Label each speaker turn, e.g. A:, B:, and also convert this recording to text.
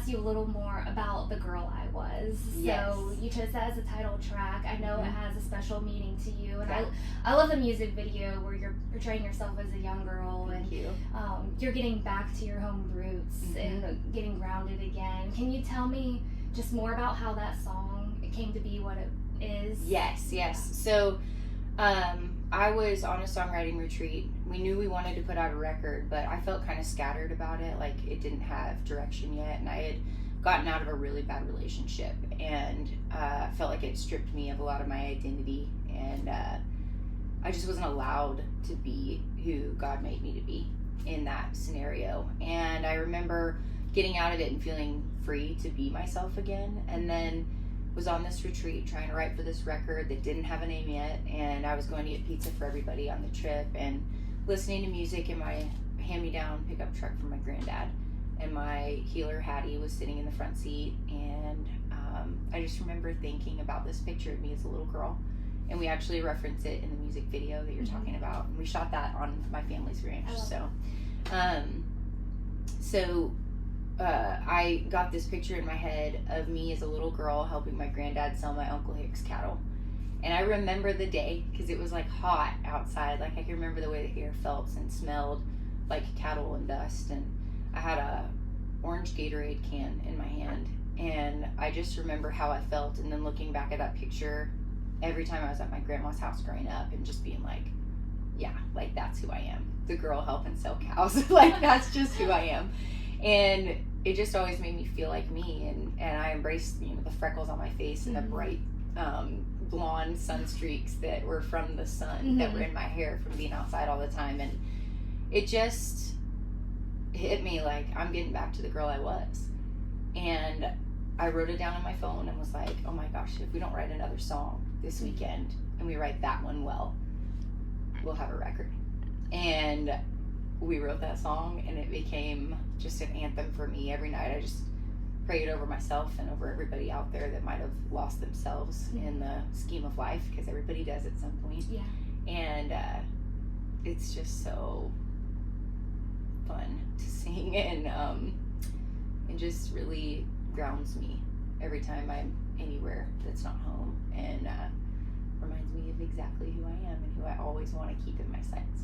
A: ask you a little more about The Girl I Was.
B: Yes.
A: So you chose that as a title track. I know it has a special meaning to you, and
B: Yeah.
A: I love the music video where you're portraying yourself as a young girl.
B: Thank you.
A: You're getting back to your home roots and getting grounded again. Can you tell me just more about how that song came to be what it is?
B: Yes. So I was on a songwriting retreat. We knew we wanted to put out a record, but I felt kind of scattered about it. Like, it didn't have direction yet, and I had gotten out of a really bad relationship, and felt like it stripped me of a lot of my identity, and I just wasn't allowed to be who God made me to be in that scenario. And I remember getting out of it and feeling free to be myself again, and then was on this retreat trying to write for this record that didn't have a name yet, and I was going to get pizza for everybody on the trip and listening to music in my hand-me-down pickup truck from my granddad, and my healer Hattie was sitting in the front seat, and I just remember thinking about this picture of me as a little girl, and we actually reference it in the music video that you're talking about, and we shot that on my family's ranch. I got this picture in my head of me as a little girl helping my granddad sell my Uncle Hick's cattle. And I remember the day because it was like hot outside. Like, I can remember the way the air felt and smelled like cattle and dust. And I had a orange Gatorade can in my hand. And I just remember how I felt. And then looking back at that picture every time I was at my grandma's house growing up and just being like, yeah, like, that's who I am. The girl helping sell cows. Like, that's just who I am. And it just always made me feel like me, and I embraced, the freckles on my face and the bright blonde sun streaks that were from the sun that were in my hair from being outside all the time. And it just hit me like, I'm getting back to the girl I was. And I wrote it down on my phone and was like, oh my gosh, if we don't write another song this weekend and we write that one well, we'll have a record. And we wrote that song, and it became just an anthem for me. Every night I just prayed over myself and over everybody out there that might have lost themselves in the scheme of life, because everybody does at some point.
A: Yeah.
B: And it's just so fun to sing, and just really grounds me every time I'm anywhere that's not home, and reminds me of exactly who I am and who I always want to keep in my sights.